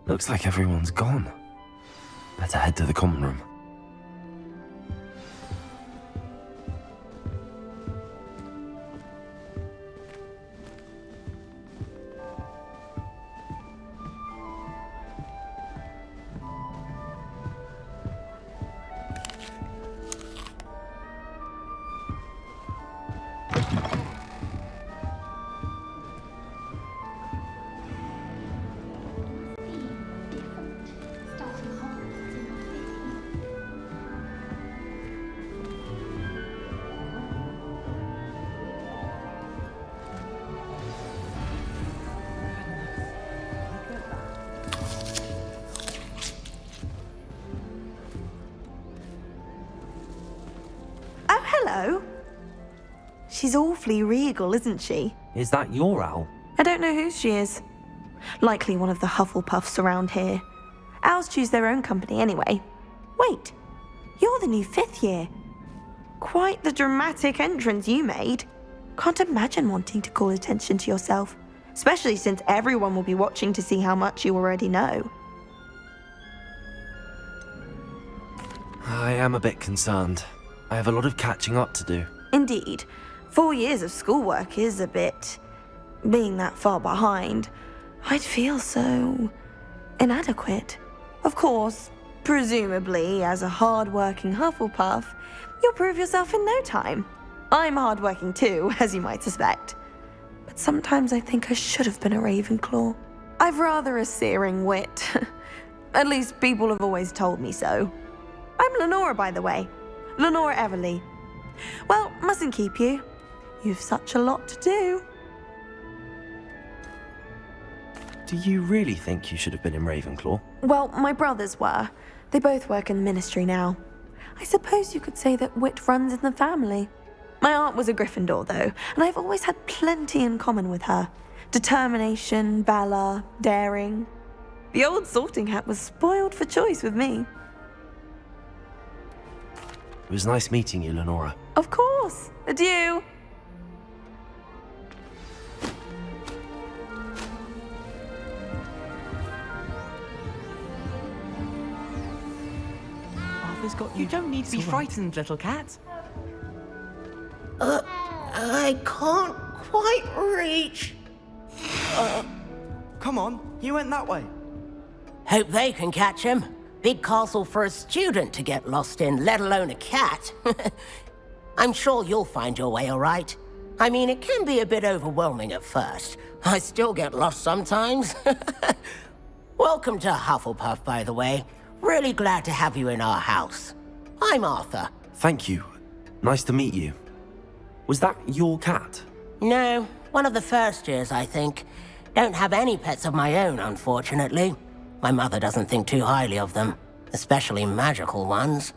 Looks like everyone's gone. Better head to the common room. Hello. She's awfully regal, isn't she? Is that your owl? I don't know who she is. Likely one of the Hufflepuffs around here. Owls choose their own company anyway. Wait, you're the new 5th year. Quite the dramatic entrance you made. Can't imagine wanting to call attention to yourself, especially since everyone will be watching to see how much you already know. I am a bit concerned. I have a lot of catching up to do. Indeed. 4 years of schoolwork is a bit... Being that far behind, I'd feel so... inadequate. Of course, presumably, as a hard-working Hufflepuff, you'll prove yourself in no time. I'm hard-working too, as you might suspect. But sometimes I think I should have been a Ravenclaw. I've rather a searing wit. At least people have always told me so. I'm Lenora, by the way. Lenora Everly. Well, mustn't keep you. You've such a lot to do. Do you really think you should have been in Ravenclaw? Well, my brothers were. They both work in the ministry now. I suppose you could say that wit runs in the family. My aunt was a Gryffindor, though, and I've always had plenty in common with her. Determination, valor, daring. The old sorting hat was spoiled for choice with me. It was nice meeting you, Lenora. Of course. Adieu. Arthur's got you. You don't need to be frightened, little cat. I can't quite reach. Come on, he went that way. Hope they can catch him. Big castle for a student to get lost in, let alone a cat. I'm sure you'll find your way all right. I mean, it can be a bit overwhelming at first. I still get lost sometimes. Welcome to Hufflepuff, by the way. Really glad to have you in our house. I'm Arthur. Thank you. Nice to meet you. Was that your cat? No, one of the first years, I think. Don't have any pets of my own, unfortunately. My mother doesn't think too highly of them, especially magical ones.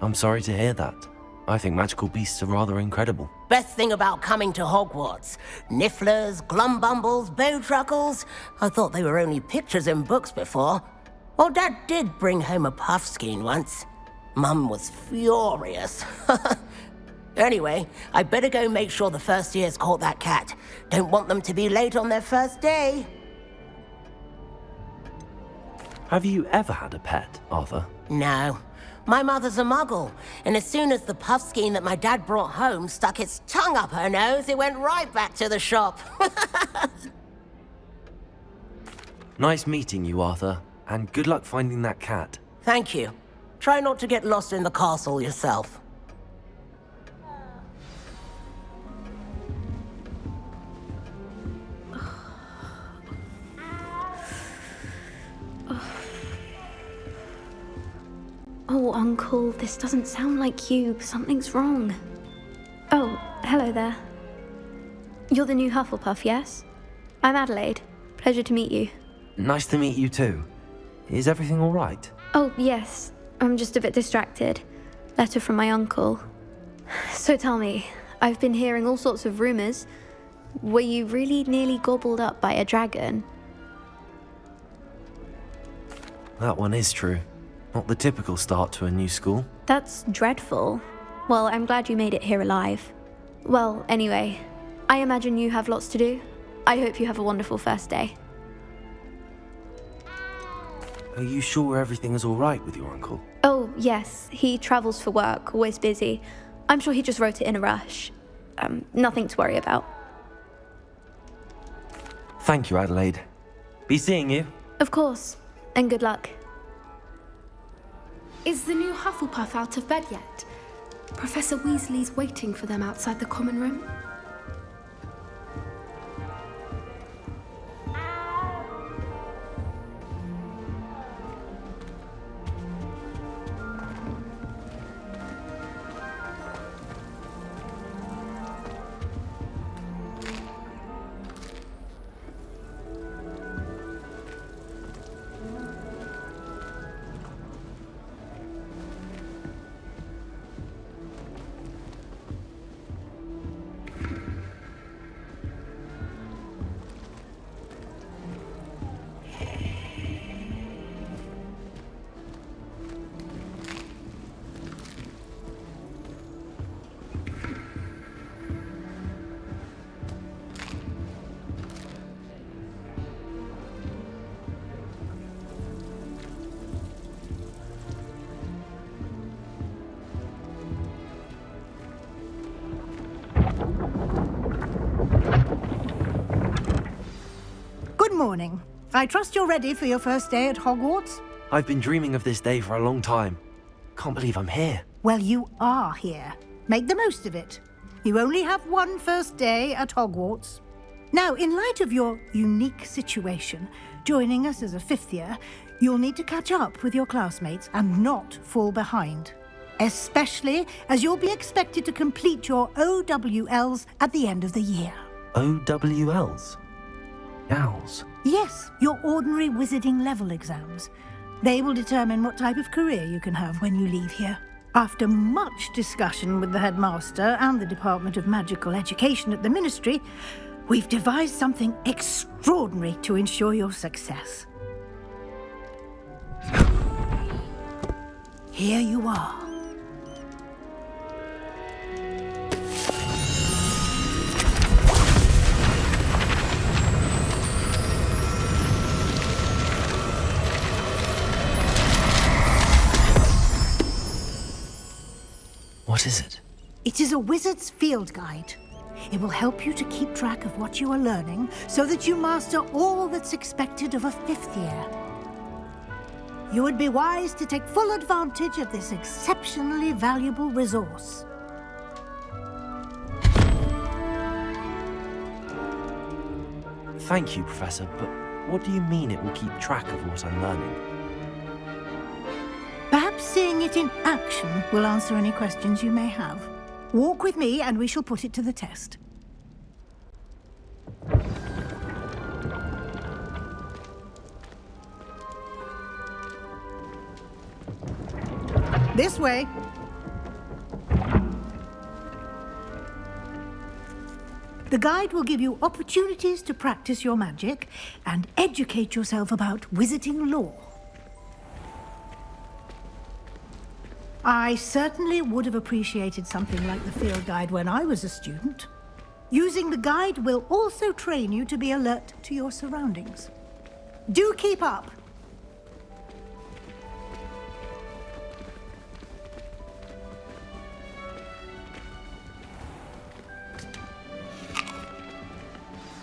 I'm sorry to hear that. I think magical beasts are rather incredible. Best thing about coming to Hogwarts. Nifflers, glumbumbles, bowtruckles. I thought they were only pictures in books before. Well, Dad did bring home a puffskein once. Mum was furious. Anyway, I better go make sure the first years caught that cat. Don't want them to be late on their first day. Have you ever had a pet, Arthur? No. My mother's a muggle, and as soon as the puffskein that my dad brought home stuck its tongue up her nose, it went right back to the shop. Nice meeting you, Arthur, and good luck finding that cat. Thank you. Try not to get lost in the castle yourself. Oh, Uncle, this doesn't sound like you. Something's wrong. Oh, hello there. You're the new Hufflepuff, yes? I'm Adelaide. Pleasure to meet you. Nice to meet you too. Is everything all right? Oh, yes. I'm just a bit distracted. Letter from my uncle. So tell me, I've been hearing all sorts of rumors. Were you really nearly gobbled up by a dragon? That one is true. Not the typical start to a new school. That's dreadful. Well, I'm glad you made it here alive. Well, anyway, I imagine you have lots to do. I hope you have a wonderful first day. Are you sure everything is all right with your uncle? Oh, yes. He travels for work, always busy. I'm sure he just wrote it in a rush. Nothing to worry about. Thank you, Adelaide. Be seeing you. Of course. And good luck. Is the new Hufflepuff out of bed yet? Professor Weasley's waiting for them outside the common room. Good morning. I trust you're ready for your first day at Hogwarts? I've been dreaming of this day for a long time. Can't believe I'm here. Well, you are here. Make the most of it. You only have one first day at Hogwarts. Now, in light of your unique situation, joining us as a fifth year, you'll need to catch up with your classmates and not fall behind. Especially as you'll be expected to complete your OWLs at the end of the year. OWLs? Owls? Yes, your ordinary wizarding level exams. They will determine what type of career you can have when you leave here. After much discussion with the headmaster and the Department of Magical Education at the Ministry, we've devised something extraordinary to ensure your success. Here you are. What is it? It is a wizard's field guide. It will help you to keep track of what you are learning so that you master all that's expected of a fifth year. You would be wise to take full advantage of this exceptionally valuable resource. Thank you, Professor, but what do you mean it will keep track of what I'm learning? Perhaps seeing it in action will answer any questions you may have. Walk with me and we shall put it to the test. This way. The guide will give you opportunities to practice your magic and educate yourself about wizarding lore. I certainly would have appreciated something like the field guide when I was a student. Using the guide will also train you to be alert to your surroundings. Do keep up!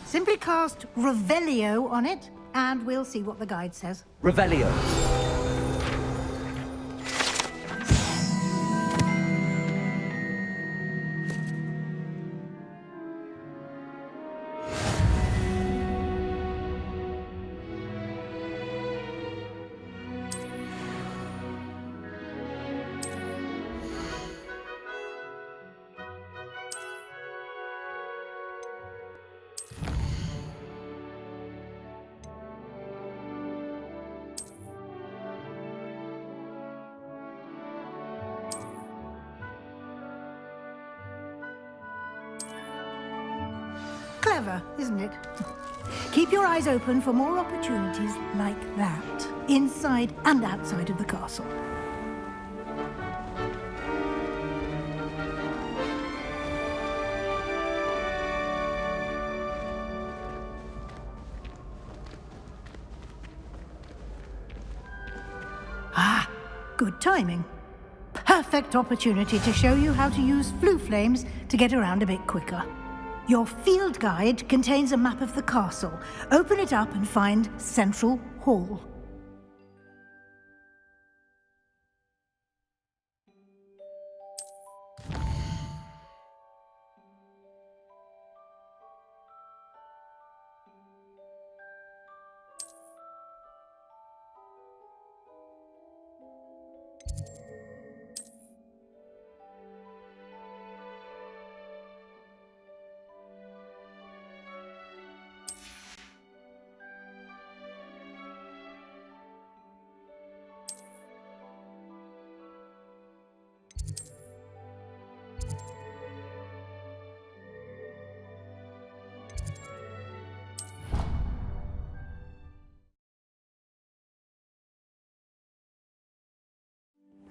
Simply cast Revelio on it, and we'll see what the guide says. Revelio. Clever, isn't it? Keep your eyes open for more opportunities like that, inside and outside of the castle. Good timing. Perfect opportunity to show you how to use flue flames to get around a bit quicker. Your field guide contains a map of the castle. Open it up and find Central Hall.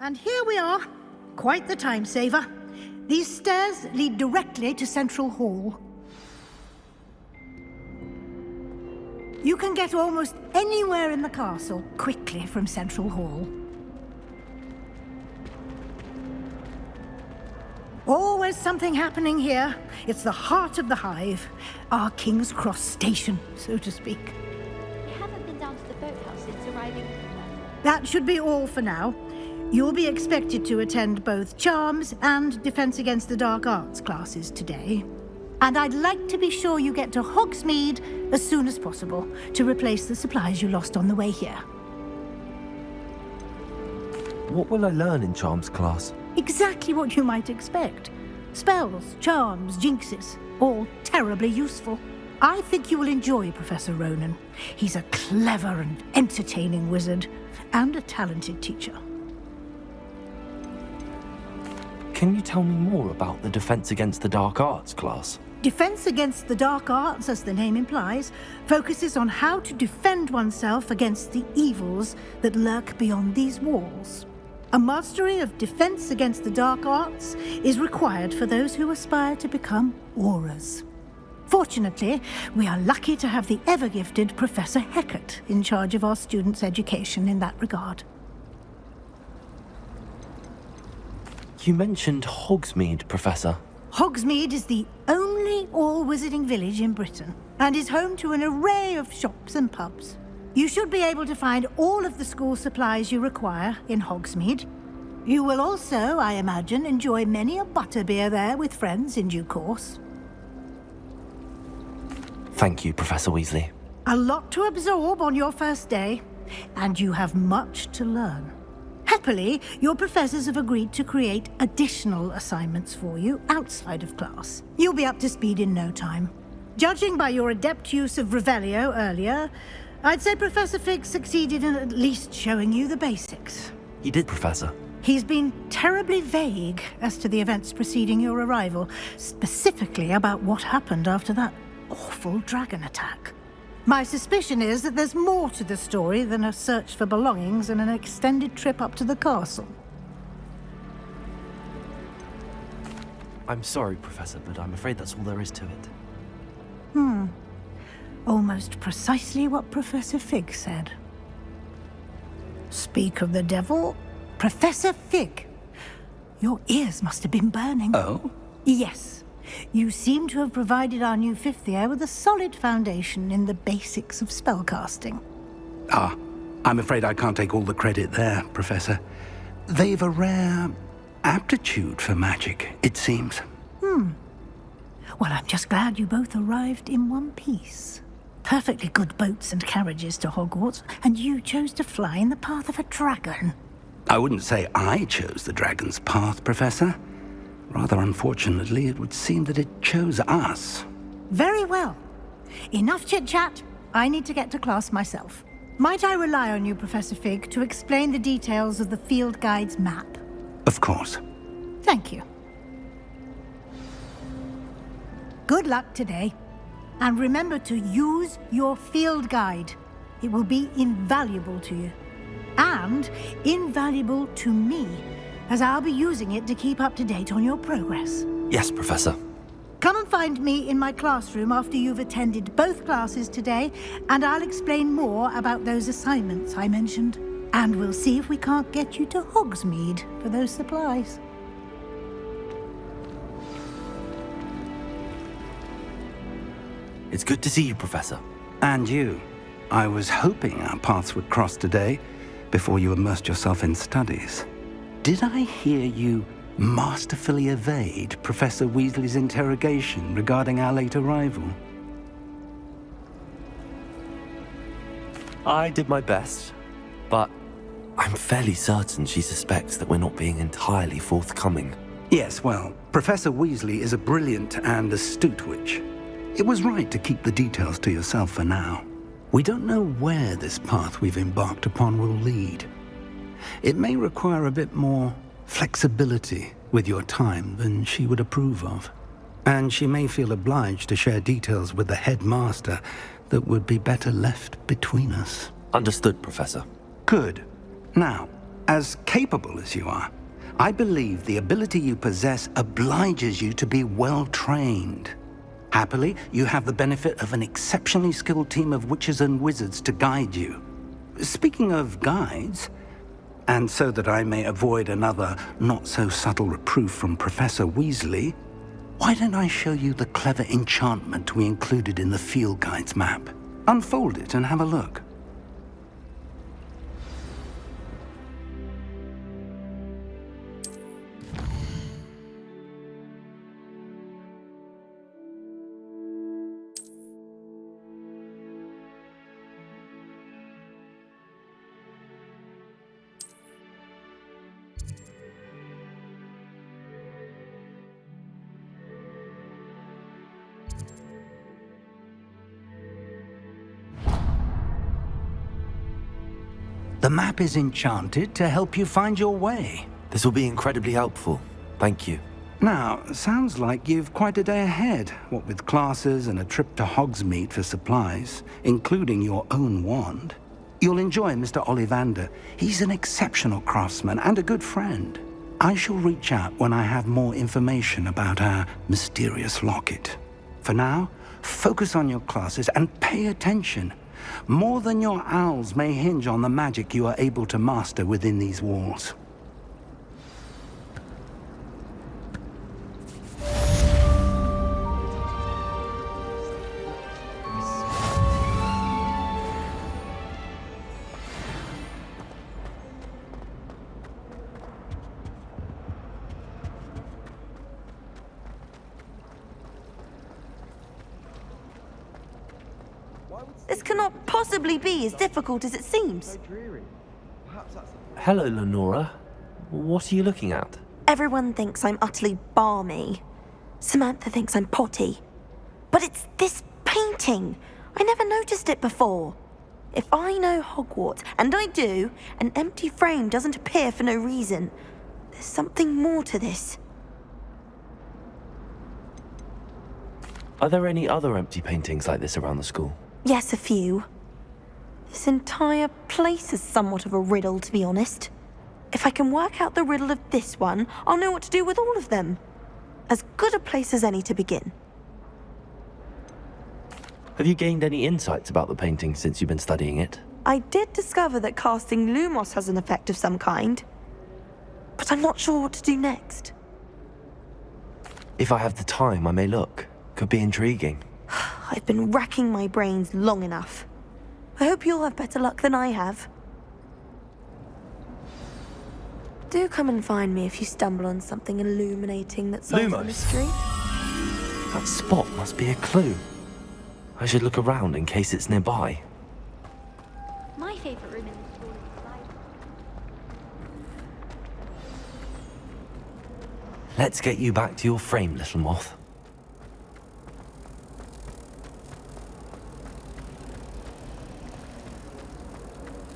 And here we are. Quite the time saver. These stairs lead directly to Central Hall. You can get almost anywhere in the castle quickly from Central Hall. Always something happening here. It's the heart of the hive. Our King's Cross station, so to speak. I haven't been down to the boathouse since arriving. That should be all for now. You'll be expected to attend both Charms and Defense Against the Dark Arts classes today. And I'd like to be sure you get to Hogsmeade as soon as possible to replace the supplies you lost on the way here. What will I learn in Charms class? Exactly what you might expect. Spells, charms, jinxes, all terribly useful. I think you will enjoy Professor Ronan. He's a clever and entertaining wizard, and a talented teacher. Can you tell me more about the Defense Against the Dark Arts class? Defense Against the Dark Arts, as the name implies, focuses on how to defend oneself against the evils that lurk beyond these walls. A mastery of Defense Against the Dark Arts is required for those who aspire to become Aurors. Fortunately, we are lucky to have the ever-gifted Professor Hecat in charge of our students' education in that regard. You mentioned Hogsmeade, Professor. Hogsmeade is the only all-wizarding village in Britain and is home to an array of shops and pubs. You should be able to find all of the school supplies you require in Hogsmeade. You will also, I imagine, enjoy many a butterbeer there with friends in due course. Thank you, Professor Weasley. A lot to absorb on your first day, and you have much to learn. Happily, your professors have agreed to create additional assignments for you outside of class. You'll be up to speed in no time. Judging by your adept use of Revelio earlier, I'd say Professor Fig succeeded in at least showing you the basics. He did, Professor. He's been terribly vague as to the events preceding your arrival, specifically about what happened after that awful dragon attack. My suspicion is that there's more to the story than a search for belongings and an extended trip up to the castle. I'm sorry, Professor, but I'm afraid that's all there is to it. Almost precisely what Professor Fig said. Speak of the devil, Professor Fig. Your ears must have been burning. Oh? Yes. You seem to have provided our new fifth year with a solid foundation in the basics of spellcasting. Ah, I'm afraid I can't take all the credit there, Professor. They've a rare aptitude for magic, it seems. Well, I'm just glad you both arrived in one piece. Perfectly good boats and carriages to Hogwarts, and you chose to fly in the path of a dragon. I wouldn't say I chose the dragon's path, Professor. Rather unfortunately, it would seem that it chose us. Very well. Enough chit-chat. I need to get to class myself. Might I rely on you, Professor Fig, to explain the details of the field guide's map? Of course. Thank you. Good luck today. And remember to use your field guide. It will be invaluable to you. And invaluable to me, as I'll be using it to keep up to date on your progress. Yes, Professor. Come and find me in my classroom after you've attended both classes today, and I'll explain more about those assignments I mentioned. And we'll see if we can't get you to Hogsmeade for those supplies. It's good to see you, Professor. And you. I was hoping our paths would cross today before you immersed yourself in studies. Did I hear you masterfully evade Professor Weasley's interrogation regarding our late arrival? I did my best, but I'm fairly certain she suspects that we're not being entirely forthcoming. Yes, well, Professor Weasley is a brilliant and astute witch. It was right to keep the details to yourself for now. We don't know where this path we've embarked upon will lead. It may require a bit more flexibility with your time than she would approve of. And she may feel obliged to share details with the headmaster that would be better left between us. Understood, Professor. Good. Now, as capable as you are, I believe the ability you possess obliges you to be well trained. Happily, you have the benefit of an exceptionally skilled team of witches and wizards to guide you. Speaking of guides, and so that I may avoid another not-so-subtle reproof from Professor Weasley, why don't I show you the clever enchantment we included in the field guide's map? Unfold it and have a look. The map is enchanted to help you find your way. This will be incredibly helpful. Thank you. Now, sounds like you've quite a day ahead, what with classes and a trip to Hogsmeade for supplies, including your own wand. You'll enjoy Mr. Ollivander. He's an exceptional craftsman and a good friend. I shall reach out when I have more information about our mysterious locket. For now, focus on your classes and pay attention. More than your owls may hinge on the magic you are able to master within these walls. This cannot possibly be as difficult as it seems. Hello, Lenora. What are you looking at? Everyone thinks I'm utterly balmy. Samantha thinks I'm potty. But it's this painting. I never noticed it before. If I know Hogwarts, and I do, an empty frame doesn't appear for no reason. There's something more to this. Are there any other empty paintings like this around the school? Yes, a few. This entire place is somewhat of a riddle, to be honest. If I can work out the riddle of this one, I'll know what to do with all of them. As good a place as any to begin. Have you gained any insights about the painting since you've been studying it? I did discover that casting Lumos has an effect of some kind. But I'm not sure what to do next. If I have the time, I may look. Could be intriguing. I've been racking my brains long enough. I hope you'll have better luck than I have. Do come and find me if you stumble on something illuminating that solves the Lumos? mystery. That spot must be a clue. I should look around in case it's nearby. My favourite room in the school is the library. Let's get you back to your frame, little moth.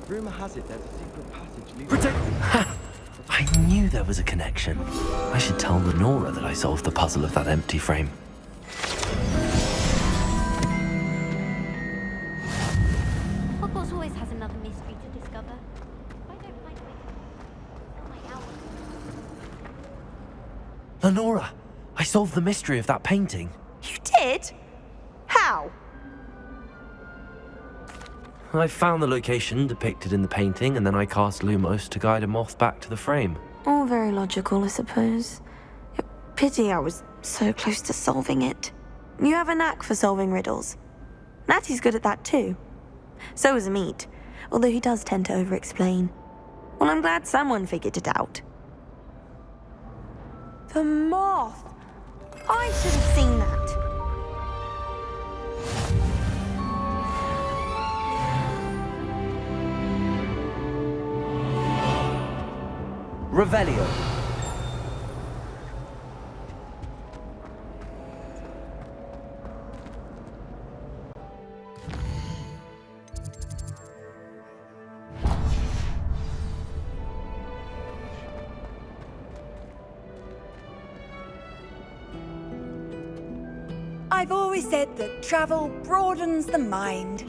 Rumor has it there's a secret passage leading... I knew there was a connection. I should tell Lenora that I solved the puzzle of that empty frame. Hogwarts always has another mystery to discover. I don't like my hour. Lenora, I solved the mystery of that painting. You did? How? I found the location depicted in the painting, and then I cast Lumos to guide a moth back to the frame. All very logical, I suppose. Pity I was so close to solving it. You have a knack for solving riddles. Natty's good at that too. So is Amit, although he does tend to over-explain. Well, I'm glad someone figured it out. The moth! I should have seen that. Revelio. I've always said that travel broadens the mind.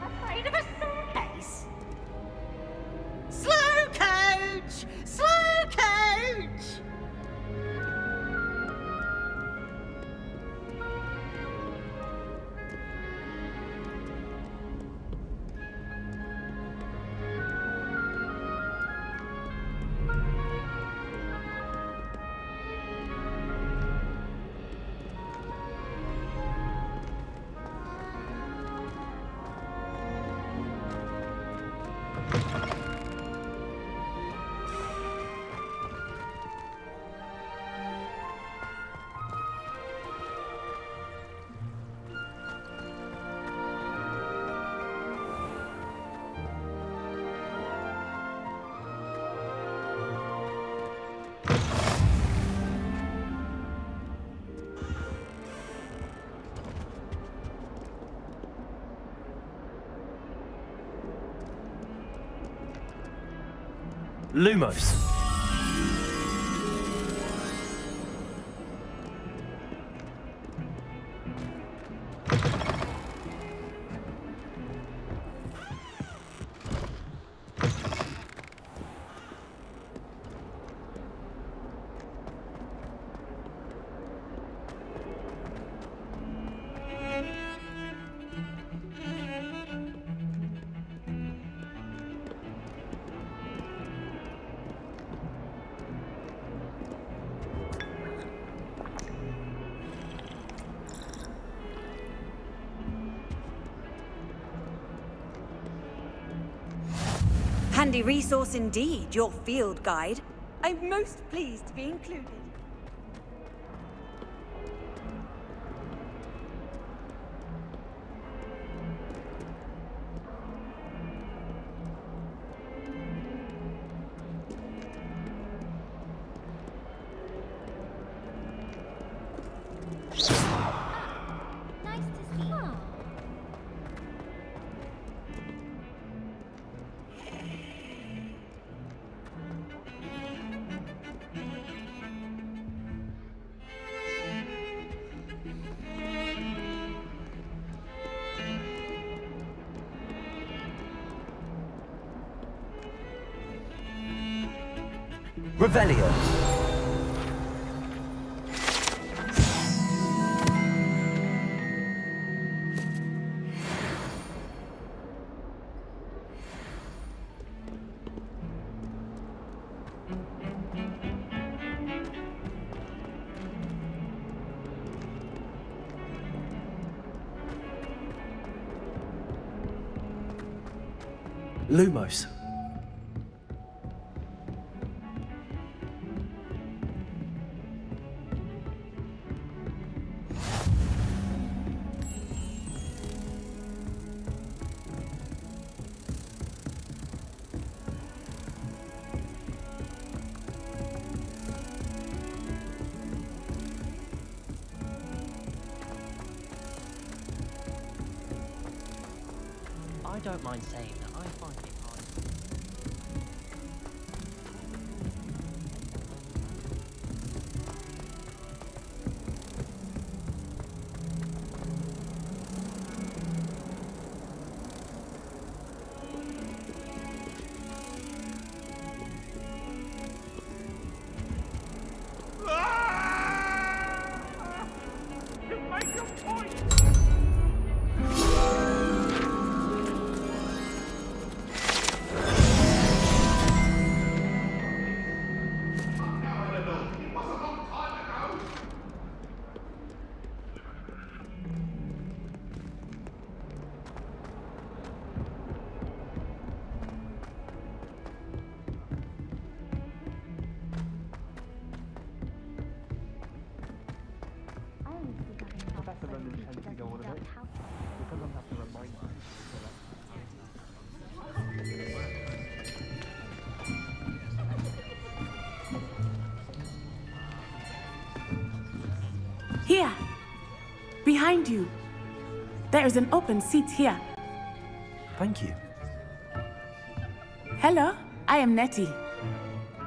Afraid of a suitcase? Slow coach! Slow coach! Lumos. Handy resource indeed, your field guide. I'm most pleased to be included. Revelio. Lumos. I don't mind saying that I find it hard. Here. Behind you. There is an open seat here. Thank you. Hello, I am Nettie.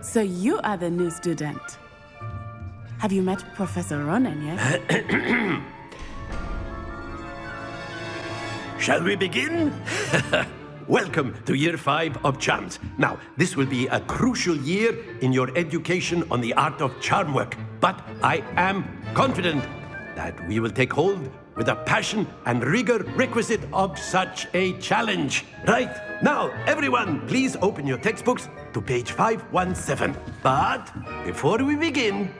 So you are the new student. Have you met Professor Ronan yet? Shall we begin? Welcome to Year 5 of Charms. Now, this will be a crucial year in your education on the art of charm work. But I am confident that we will take hold with the passion and rigor requisite of such a challenge. Right, now, everyone, please open your textbooks to page 517. But before we begin,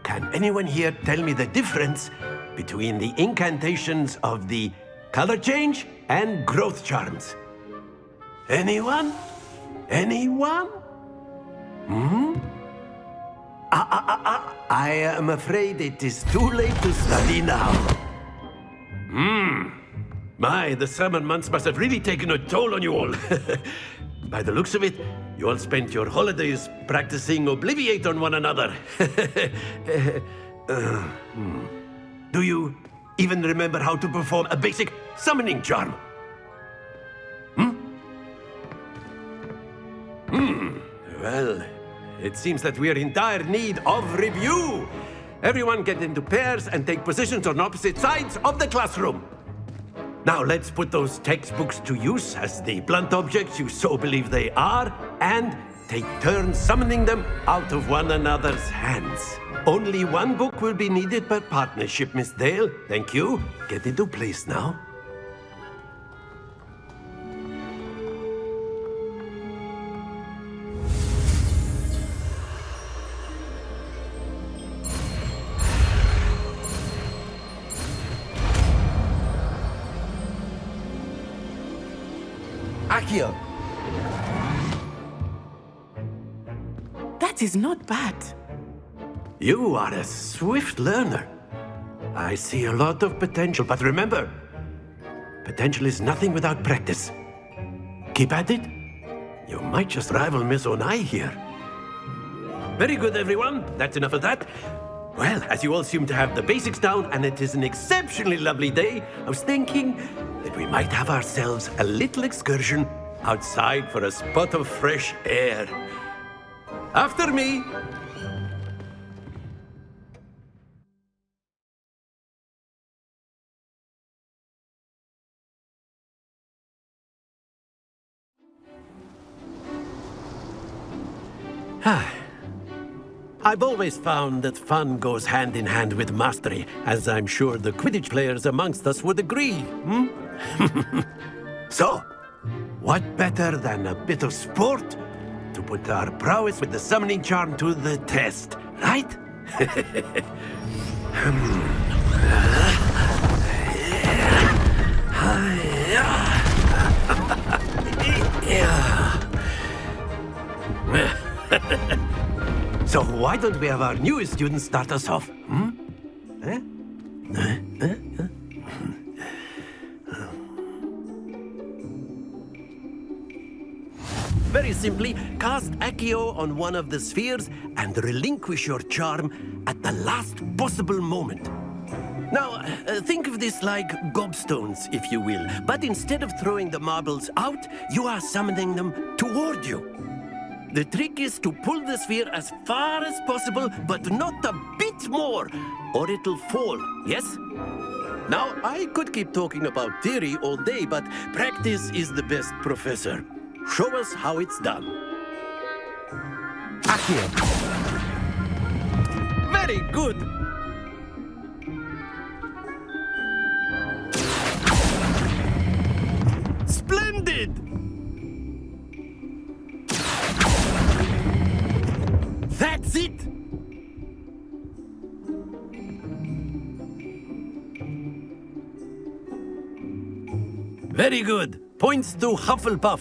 can anyone here tell me the difference between the incantations of the color change and growth charms? Anyone? Anyone? I am afraid it is too late to study now. My, the summer months must have really taken a toll on you all. By the looks of it, you all spent your holidays practicing Obliviate on one another. Do you even remember how to perform a basic summoning charm? Well, it seems that we are in dire need of review. Everyone get into pairs and take positions on opposite sides of the classroom. Now let's put those textbooks to use as the blunt objects you so believe they are, and take turns summoning them out of one another's hands. Only one book will be needed per partnership, Miss Dale. Thank you. Get into place now. Accio! That is not bad. You are a swift learner. I see a lot of potential, but remember, potential is nothing without practice. Keep at it. You might just rival Miss Onai here. Very good, everyone. That's enough of that. Well, as you all seem to have the basics down, and it is an exceptionally lovely day, I was thinking that we might have ourselves a little excursion outside for a spot of fresh air. After me. I've always found that fun goes hand in hand with mastery, as I'm sure the Quidditch players amongst us would agree. So, what better than a bit of sport to put our prowess with the summoning charm to the test, right? So why don't we have our newest student start us off? Very simply, cast Accio on one of the spheres and relinquish your charm at the last possible moment. Now, think of this like gobstones, if you will, but instead of throwing the marbles out, you are summoning them toward you. The trick is to pull the sphere as far as possible, but not a bit more, or it'll fall, yes? Now, I could keep talking about theory all day, but practice is the best professor. Show us how it's done. Accio! Very good! Splendid! That's it! Very good. Points to Hufflepuff.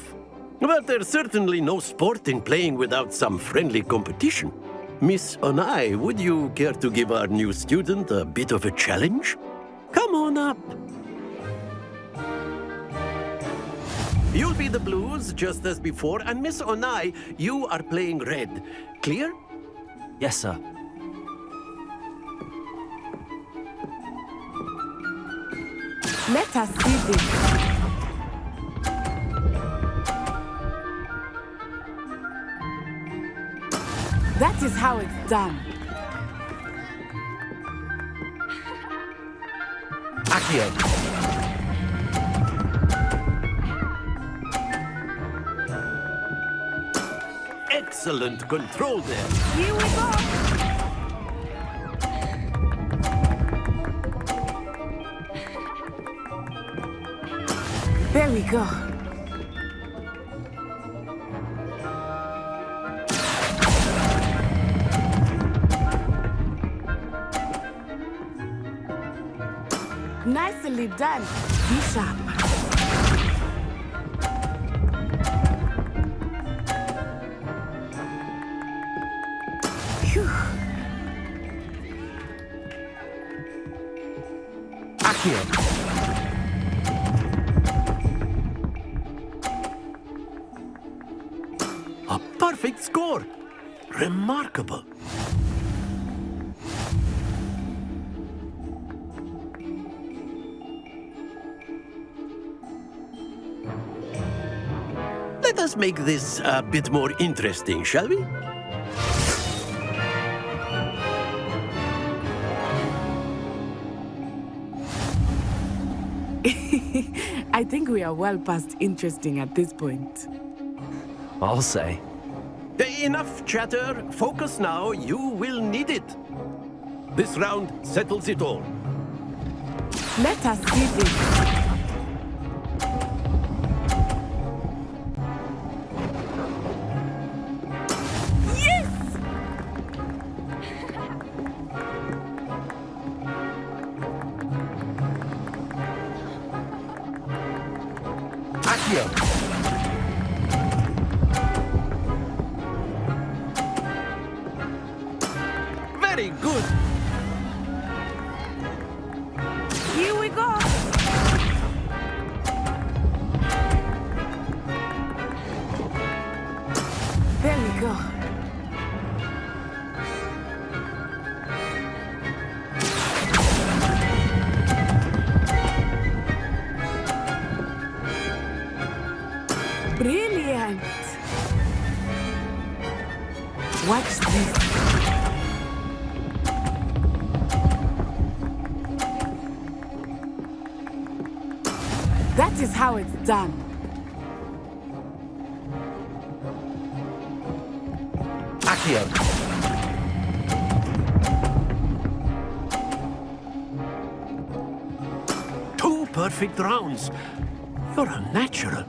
But there's certainly no sport in playing without some friendly competition. Miss Onai, would you care to give our new student a bit of a challenge? Come on up. You'll be the blues, just as before, and Miss Onai, you are playing red. Clear? Yes, sir. Let us see this. That is how it's done. Accio. Excellent control there. Here we go. There we go. Nicely done. Be sharp. Phew. Accio. A perfect score. Remarkable. Let us make this a bit more interesting, shall we? I think we are well past interesting at this point. I'll say. Enough chatter. Focus now. You will need it. This round settles it all. Let us see this. Very good. Here we go. There we go. Brilliant. Watch this. That is how it's done. Accio. Two perfect rounds. You're a natural.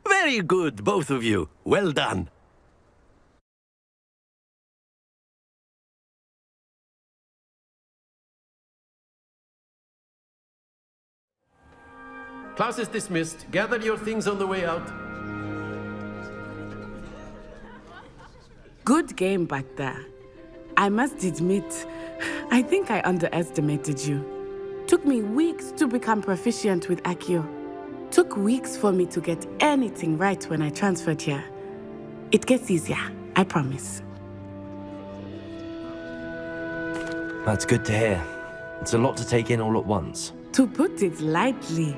Very good, both of you. Well done. Class is dismissed. Gather your things on the way out. Good game back there. I must admit, I think I underestimated you. Took me weeks to become proficient with Accio. Took weeks for me to get anything right when I transferred here. It gets easier, I promise. That's good to hear. It's a lot to take in all at once. To put it lightly,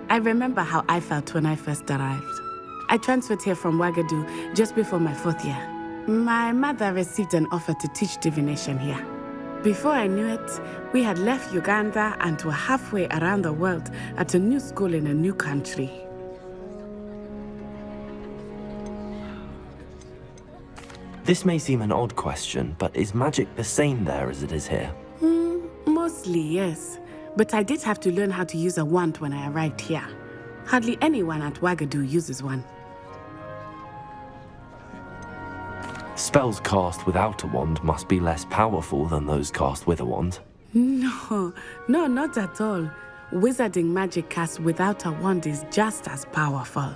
I remember how I felt when I first arrived. I transferred here from Ouagadougou just before my 4th year. My mother received an offer to teach divination here. Before I knew it, we had left Uganda and were halfway around the world at a new school in a new country. This may seem an odd question, but is magic the same there as it is here? Mostly, yes. But I did have to learn how to use a wand when I arrived here. Hardly anyone at Ouagadougou uses one. Spells cast without a wand must be less powerful than those cast with a wand. No, not at all. Wizarding magic cast without a wand is just as powerful.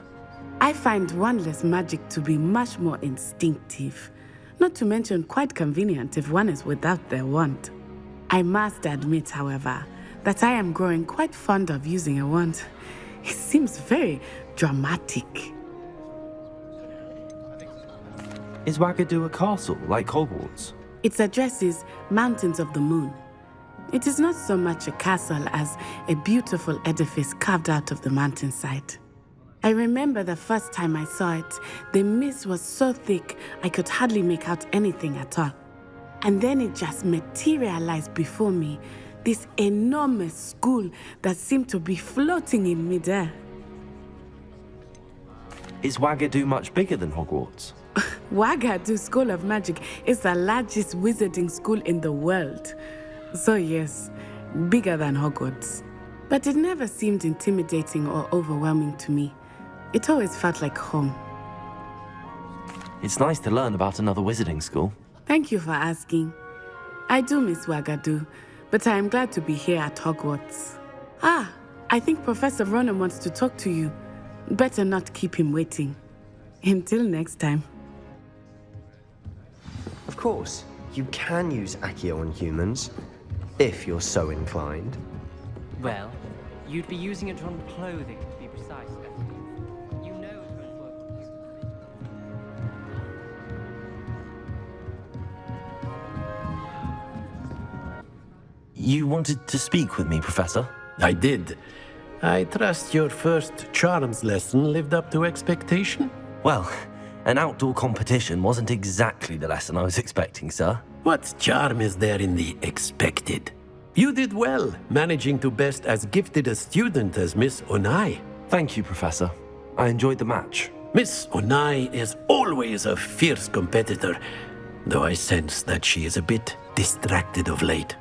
I find wandless magic to be much more instinctive. Not to mention quite convenient if one is without their wand. I must admit, however, that I am growing quite fond of using a wand. It seems very dramatic. Is Wagadu a castle, like Hogwarts? Its address is Mountains of the Moon. It is not so much a castle as a beautiful edifice carved out of the mountainside. I remember the first time I saw it, the mist was so thick I could hardly make out anything at all. And then it just materialized before me, this enormous school that seemed to be floating in midair. Is Wagadu much bigger than Hogwarts? Wagadu School of Magic is the largest wizarding school in the world. So yes, bigger than Hogwarts. But it never seemed intimidating or overwhelming to me. It always felt like home. It's nice to learn about another wizarding school. Thank you for asking. I do miss Wagadu, but I am glad to be here at Hogwarts. Ah, I think Professor Ronan wants to talk to you. Better not keep him waiting. Until next time. Of course, you can use Accio on humans, if you're so inclined. Well, you'd be using it on clothing, to be precise. You know it won't work on you. You wanted to speak with me, Professor? I did. I trust your first charms lesson lived up to expectation? Well, an outdoor competition wasn't exactly the lesson I was expecting, sir. What charm is there in the expected? You did well, managing to best as gifted a student as Miss Onai. Thank you, Professor. I enjoyed the match. Miss Onai is always a fierce competitor, though I sense that she is a bit distracted of late.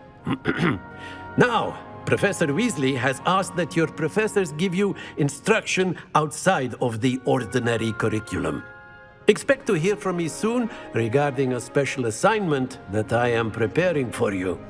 Now, Professor Weasley has asked that your professors give you instruction outside of the ordinary curriculum. Expect to hear from me soon regarding a special assignment that I am preparing for you.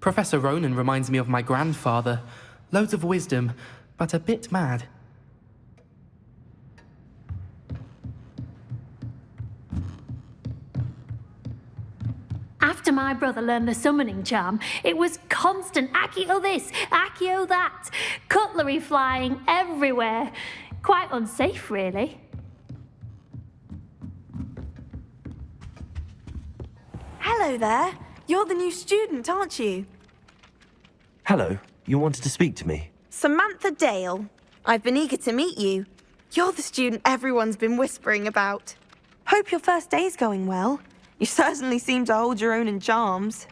Professor Ronan reminds me of my grandfather. Loads of wisdom, but a bit mad. After my brother learned the summoning charm, it was constant Accio this, Accio that, cutlery flying everywhere. Quite unsafe, really. Hello there. You're the new student, aren't you? Hello. You wanted to speak to me? Samantha Dale. I've been eager to meet you. You're the student everyone's been whispering about. Hope your first day's going well. You certainly seem to hold your own in charms.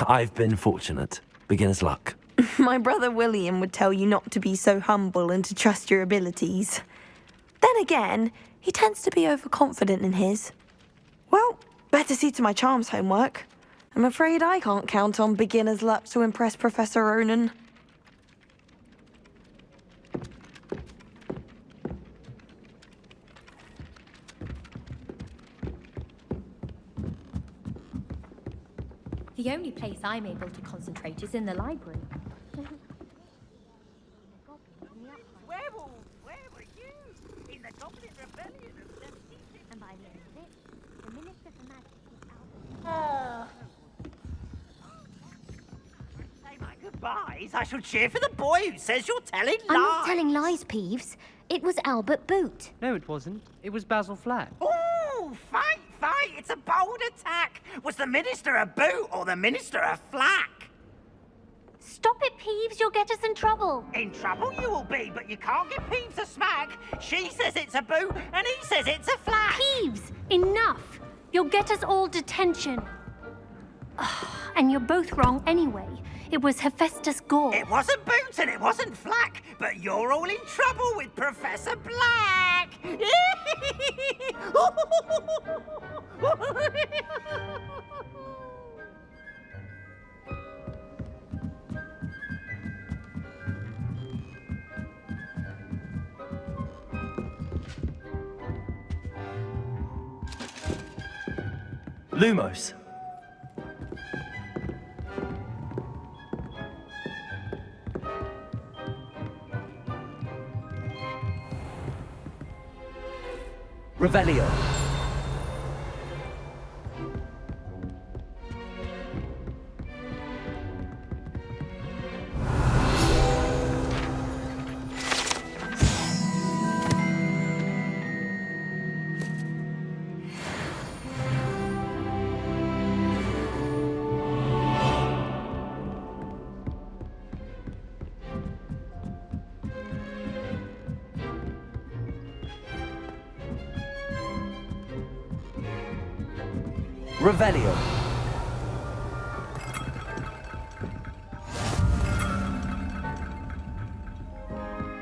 I've been fortunate. Beginner's luck. My brother William would tell you not to be so humble and to trust your abilities. Then again, he tends to be overconfident in his. Well, better see to my charms homework. I'm afraid I can't count on beginner's luck to impress Professor Ronan. The only place I'm able to concentrate is in the library. Werewolves, where were you? In the Goblin Rebellion of 17... And by the end of it, the Minister for Magic is out. Say my goodbyes. I shall cheer for the boy who says you're telling lies. I'm not telling lies, Peeves. It was Albert Boot. No, it wasn't. It was Basil Flack. Ooh, fight, fight. It's a bold attack. Was the Minister a boot or the Minister a flack? Stop it, Peeves. You'll get us in trouble. In trouble you will be, but you can't give Peeves a smack. She says it's a boot and he says it's a flack. Peeves, enough. You'll get us all detention. And you're both wrong anyway. It was Hephaestus Gore. It wasn't Boot and it wasn't Flack, but you're all in trouble with Professor Black. Lumos. Revelio. Revelio.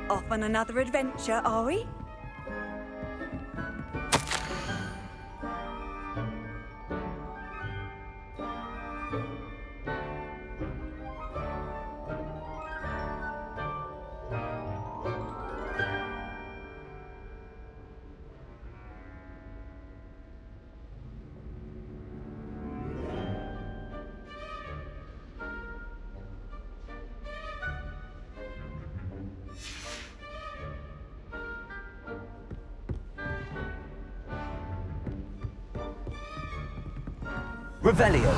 Off on another adventure, are we? Revelio.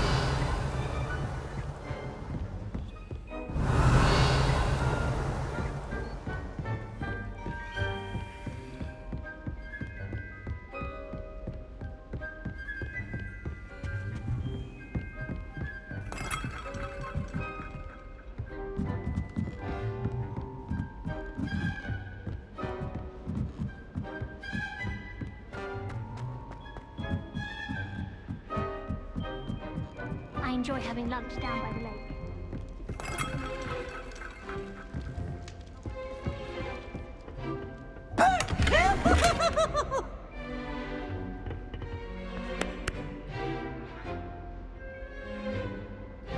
I enjoy having lunch down by the lake.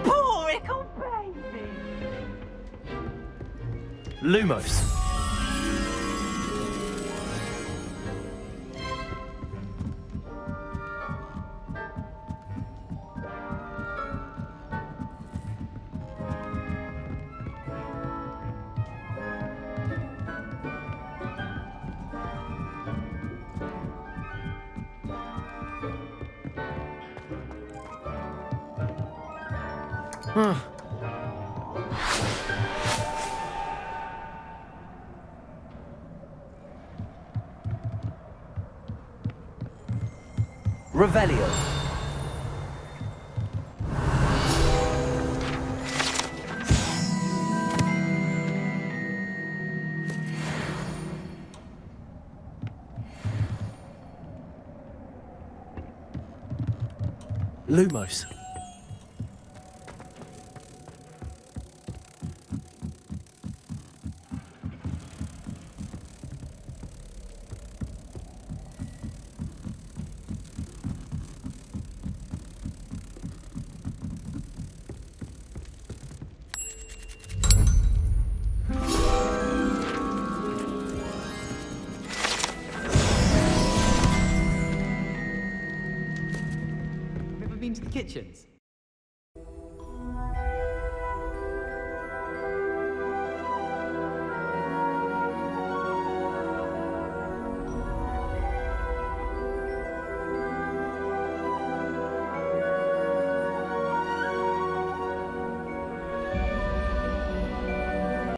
Poor little baby! Lumos. Revelio. Lumos. Have you ever been to the kitchens?